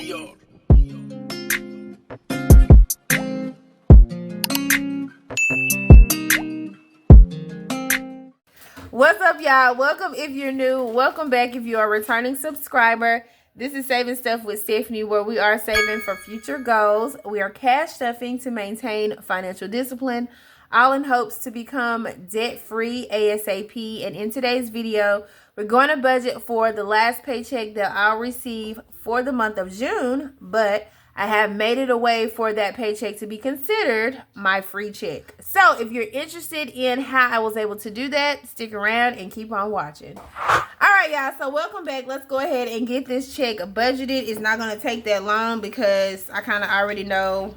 What's up, y'all? Welcome if you're new. Welcome back if you're a returning subscriber. This is Saving Stuff with Stephanie, where we are saving for future goals. We are cash stuffing to maintain financial discipline, all in hopes to become debt-free ASAP. And in today's video, we're going to budget for the last paycheck that I'll receive for the month of June, but I have made it a way for that paycheck to be considered my free check. So if you're interested in how I was able to do that, stick around and keep on watching. All right, y'all, so welcome back. Let's go ahead and get this check budgeted. It's not going to take that long because I kind of already know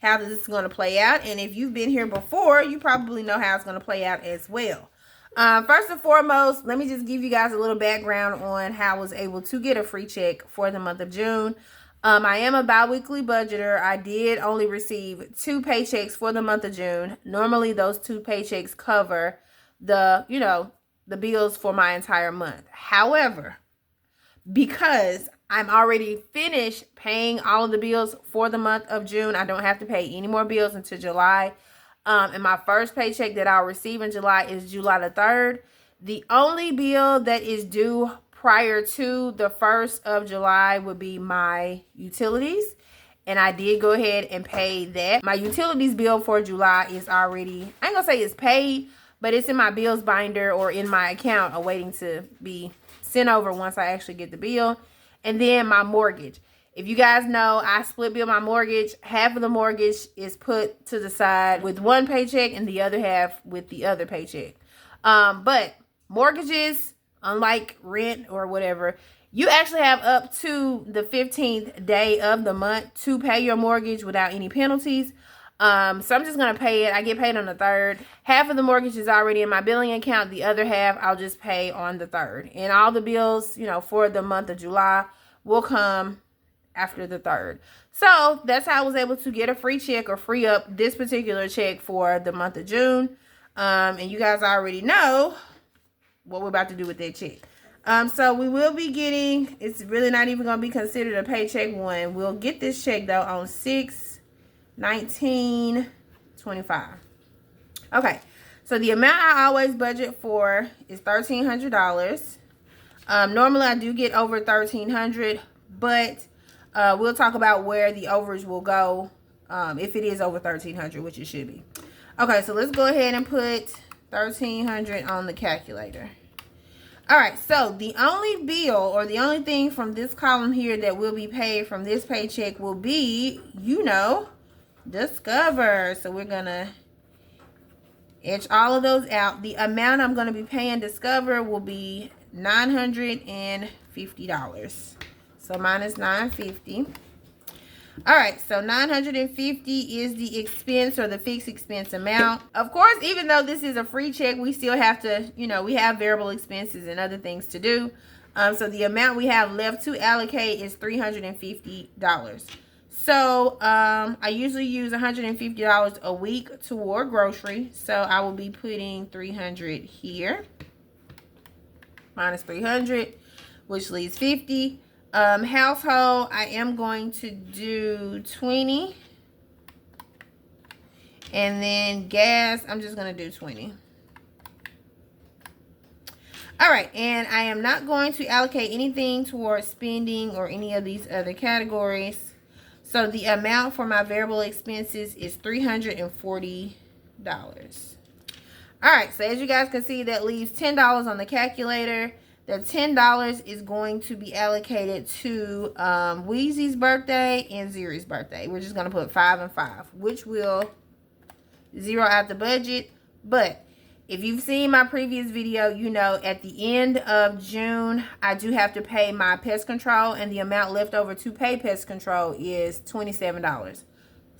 how this is going to play out. And if you've been here before, you probably know how it's going to play out as well. First and foremost, let me just give you guys a little background on how I was able to get a free check for the month of June. I am a bi-weekly budgeter. I did only receive 2 paychecks for the month of June. Normally, those 2 paychecks cover the bills for my entire month. However, because I'm already finished paying all of the bills for the month of June, I don't have to pay any more bills until July. And my first paycheck that I'll receive in July is July the 3rd. The only bill that is due prior to the 1st of July would be my utilities. And I did go ahead and pay that. My utilities bill for July is already, I ain't gonna say it's paid, but it's in my bills binder or in my account awaiting to be sent over once I actually get the bill. And then my mortgage. If you guys know, I split bill my mortgage. Half of the mortgage is put to the side with one paycheck and the other half with the other paycheck. But mortgages, unlike rent or whatever, you actually have up to the 15th day of the month to pay your mortgage without any penalties. So I'm just going to pay it. I get paid on the 3rd. Half of the mortgage is already in my billing account. The other half I'll just pay on the 3rd. And all the bills, for the month of July will come after the 3rd. So that's how I was able to get a free check or free up this particular check for the month of June. And you guys already know what we're about to do with that check. So we will be getting, it's really not even going to be considered a paycheck one. We'll get this check though on 6/19/25. Okay, so the amount I always budget for is $1,300. Normally I do get over $1,300, but we'll talk about where the overage will go if it is over $1,300, which it should be. Okay, so let's go ahead and put $1,300 on the calculator. All right, so the only bill or the only thing from this column here that will be paid from this paycheck will be, Discover. So we're going to etch all of those out. The amount I'm going to be paying Discover will be $950. So mine is $950. All right, so $950 is the expense or the fixed expense amount. Of course, even though this is a free check, we still have to, we have variable expenses and other things to do. So the amount we have left to allocate is $350. So I usually use $150 a week toward grocery. So I will be putting $300 here. Minus $300, which leaves $50. Household, I am going to do $20. And then gas, I'm just going to do $20. All right, and I am not going to allocate anything towards spending or any of these other categories. So the amount for my variable expenses is $340. All right, so as you guys can see, that leaves $10 on the calculator. The $10 is going to be allocated to Wheezy's birthday and Ziri's birthday. We're just going to put 5 and 5, which will zero out the budget. But if you've seen my previous video, at the end of June, I do have to pay my pest control, and the amount left over to pay pest control is $27.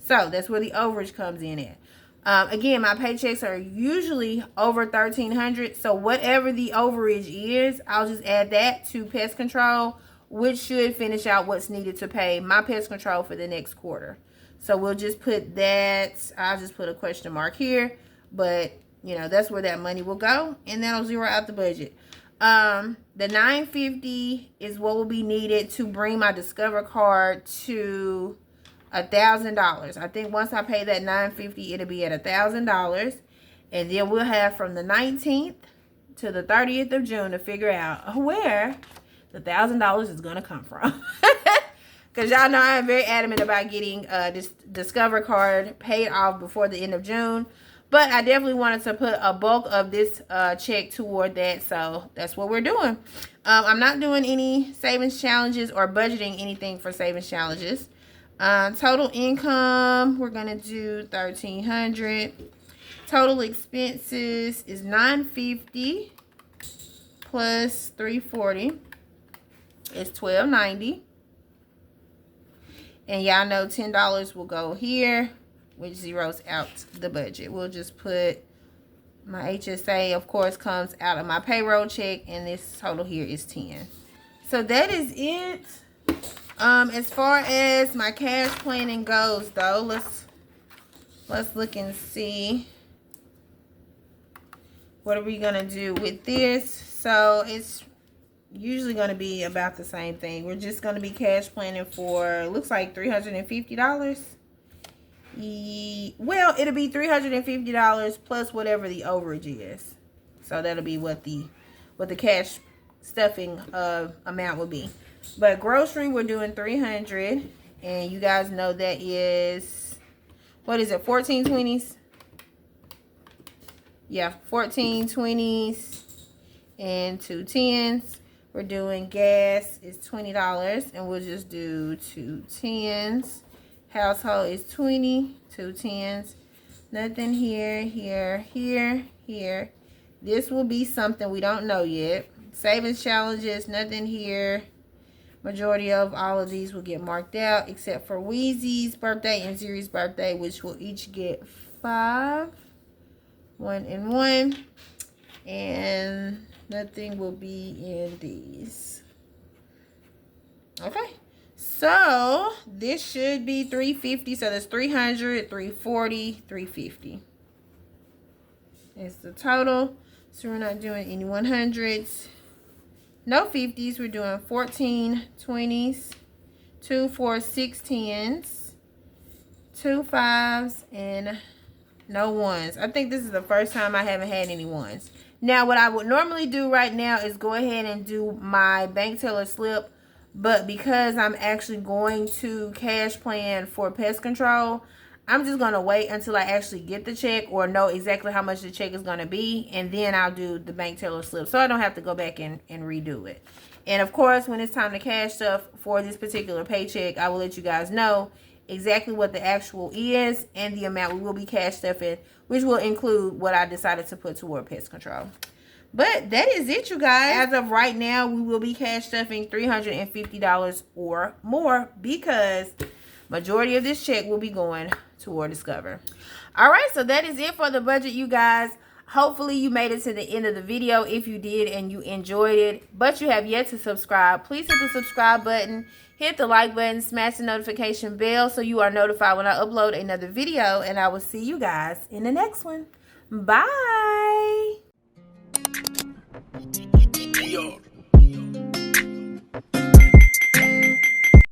So that's where the overage comes in at. Again, my paychecks are usually over $1,300. So whatever the overage is, I'll just add that to pest control, which should finish out what's needed to pay my pest control for the next quarter. So we'll just put that, I'll just put a question mark here, but that's where that money will go, and that'll zero out the budget. The $950 is what will be needed to bring my Discover card to $1,000. I think once I pay that $950, it'll be at $1,000. And then we'll have from the 19th to the 30th of June to figure out where the $1,000 is going to come from. Because y'all know I'm very adamant about getting this Discover card paid off before the end of June. But I definitely wanted to put a bulk of this check toward that. So that's what we're doing. I'm not doing any savings challenges or budgeting anything for savings challenges. Total income, we're going to do $1,300. Total expenses is $950 plus $340. It's $1,290. And y'all know $10 will go here, which zeroes out the budget. We'll just put my HSA, of course, comes out of my payroll check, and this total here is 10. So that is it. As far as my cash planning goes, though, let's look and see what are we gonna do with this. So it's usually going to be about the same thing. We're just going to be cash planning for, looks like $350. Well, it'll be $350 plus whatever the overage is. So that'll be what the cash stuffing amount will be. But grocery, we're doing $300, and you guys know that is, what is it, 14 20s? Yeah, 14 20s and 2 10s. We're doing gas is $20, and we'll just do 2 10s. Household is 20, 2 10s. Nothing here, here, here, here. This will be something we don't know yet. Savings challenges, nothing here. Majority of all of these will get marked out, except for Wheezy's birthday and Ziri's birthday, which will each get 5. 1 and 1. And nothing will be in these. Okay, so this should be $350. So that's $300, $340, $350 is the total. So we're not doing any 100s, no 50s. We're doing 14 20s, 2 4 6 10s, 2 5s, and no 1s. I think this is the first time I haven't had any 1s. Now, what I would normally do right now is go ahead and do my bank teller slip. But because I'm actually going to cash plan for pest control, I'm just going to wait until I actually get the check or know exactly how much the check is going to be. And then I'll do the bank teller slip, so I don't have to go back and redo it. And, of course, when it's time to cash stuff for this particular paycheck, I will let you guys know exactly what the actual is and the amount we will be cash stuffing, which will include what I decided to put toward pest control. But that is it, you guys. As of right now, we will be cash stuffing $350 or more because majority of this check will be going toward Discover. All right, so that is it for the budget, you guys. Hopefully you made it to the end of the video. If you did and you enjoyed it, but you have yet to subscribe, please hit the subscribe button, hit the like button, smash the notification bell so you are notified when I upload another video, and I will see you guys in the next one. Bye. Yo.